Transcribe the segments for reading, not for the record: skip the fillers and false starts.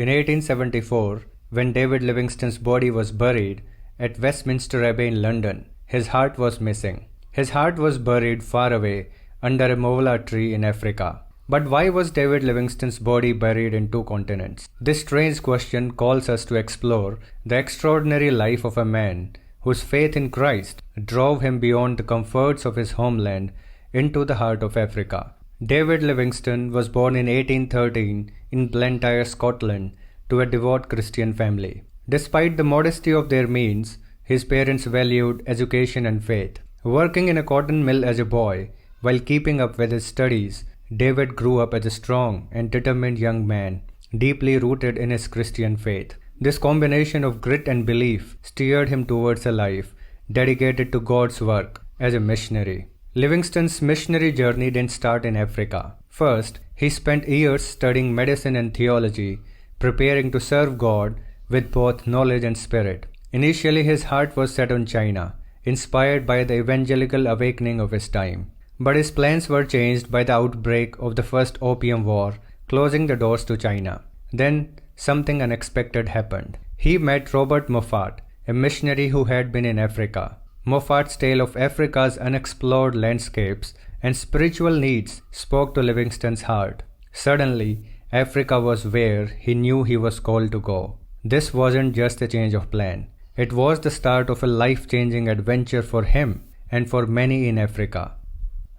In 1874, when David Livingstone's body was buried at Westminster Abbey in London, his heart was missing. His heart was buried far away under a mola tree in Africa. But why was David Livingstone's body buried in two continents? This strange question calls us to explore the extraordinary life of a man whose faith in Christ drove him beyond the comforts of his homeland into the heart of Africa. David Livingstone was born in 1813 in Blantyre, Scotland, to a devout Christian family. Despite the modesty of their means, his parents valued education and faith. Working in a cotton mill as a boy, while keeping up with his studies, David grew up as a strong and determined young man, deeply rooted in his Christian faith. This combination of grit and belief steered him towards a life dedicated to God's work as a missionary. Livingstone's missionary journey didn't start in Africa. First, he spent years studying medicine and theology, preparing to serve God with both knowledge and spirit. Initially, his heart was set on China, inspired by the evangelical awakening of his time. But his plans were changed by the outbreak of the First Opium War, closing the doors to China. Then, something unexpected happened. He met Robert Moffat, a missionary who had been in Africa. Moffat's tale of Africa's unexplored landscapes and spiritual needs spoke to Livingstone's heart. Suddenly, Africa was where he knew he was called to go. This wasn't just a change of plan. It was the start of a life-changing adventure for him and for many in Africa.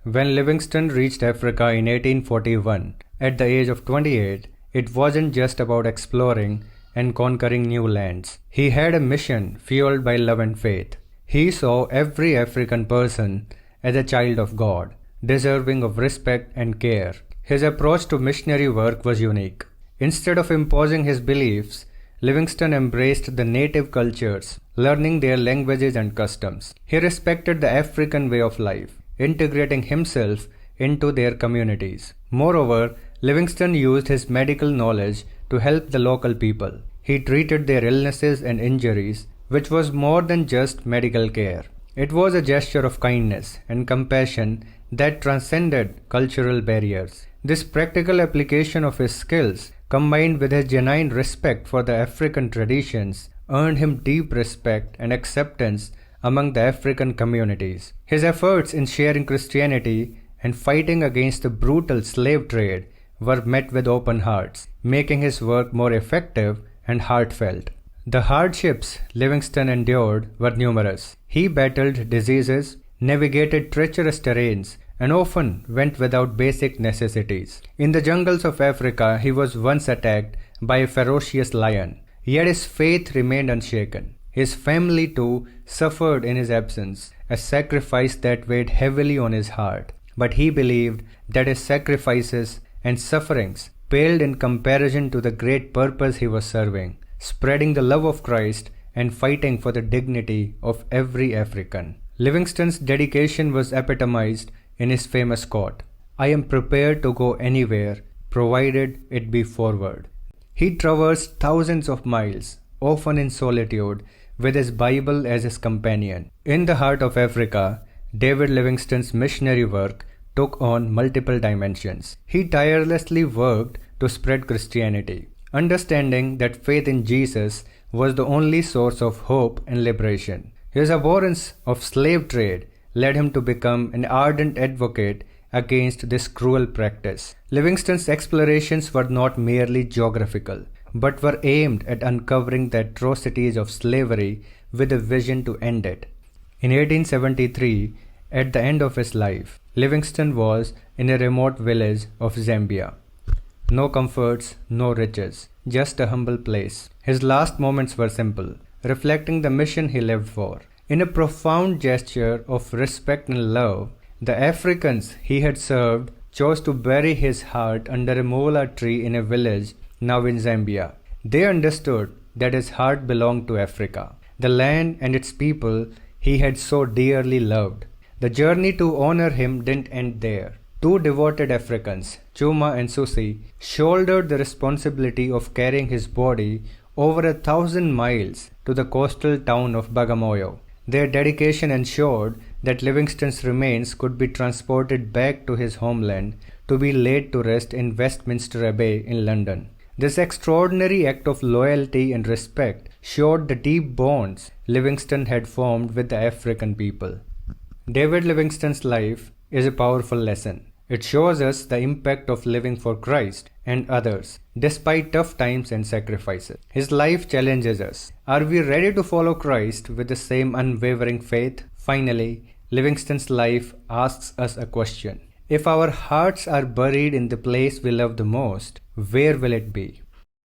When Livingstone reached Africa in 1841, at the age of 28, it wasn't just about exploring and conquering new lands. He had a mission fueled by love and faith. He saw every African person as a child of God, deserving of respect and care. His approach to missionary work was unique. Instead of imposing his beliefs, Livingstone embraced the native cultures, learning their languages and customs. He respected the African way of life, integrating himself into their communities. Moreover, Livingstone used his medical knowledge to help the local people. He treated their illnesses and injuries, which was more than just medical care. It was a gesture of kindness and compassion that transcended cultural barriers. This practical application of his skills, combined with his genuine respect for the African traditions, earned him deep respect and acceptance among the African communities. His efforts in sharing Christianity and fighting against the brutal slave trade were met with open hearts, making his work more effective and heartfelt. The hardships Livingstone endured were numerous. He battled diseases, navigated treacherous terrains, and often went without basic necessities. In the jungles of Africa, he was once attacked by a ferocious lion, yet his faith remained unshaken. His family too suffered in his absence, a sacrifice that weighed heavily on his heart. But he believed that his sacrifices and sufferings paled in comparison to the great purpose he was serving, spreading the love of Christ and fighting for the dignity of every African. Livingstone's dedication was epitomized in his famous quote, "I am prepared to go anywhere, provided it be forward." He traversed thousands of miles, often in solitude, with his Bible as his companion. In the heart of Africa, David Livingstone's missionary work took on multiple dimensions. He tirelessly worked to spread Christianity, understanding that faith in Jesus was the only source of hope and liberation. His abhorrence of slave trade led him to become an ardent advocate against this cruel practice. Livingstone's explorations were not merely geographical, but were aimed at uncovering the atrocities of slavery with a vision to end it. In 1873, at the end of his life, Livingstone was in a remote village of Zambia. No comforts, no riches, just a humble place. His last moments were simple, reflecting the mission he lived for. In a profound gesture of respect and love, the Africans he had served chose to bury his heart under a mola tree in a village now in Zambia. They understood that his heart belonged to Africa, the land and its people he had so dearly loved. The journey to honor him didn't end there. Two devoted Africans, Chuma and Susi, shouldered the responsibility of carrying his body over 1,000 miles to the coastal town of Bagamoyo. Their dedication ensured that Livingstone's remains could be transported back to his homeland to be laid to rest in Westminster Abbey in London. This extraordinary act of loyalty and respect showed the deep bonds Livingstone had formed with the African people. David Livingstone's life is a powerful lesson. It shows us the impact of living for Christ and others, despite tough times and sacrifices. His life challenges us. Are we ready to follow Christ with the same unwavering faith? Finally, Livingstone's life asks us a question. If our hearts are buried in the place we love the most, where will it be?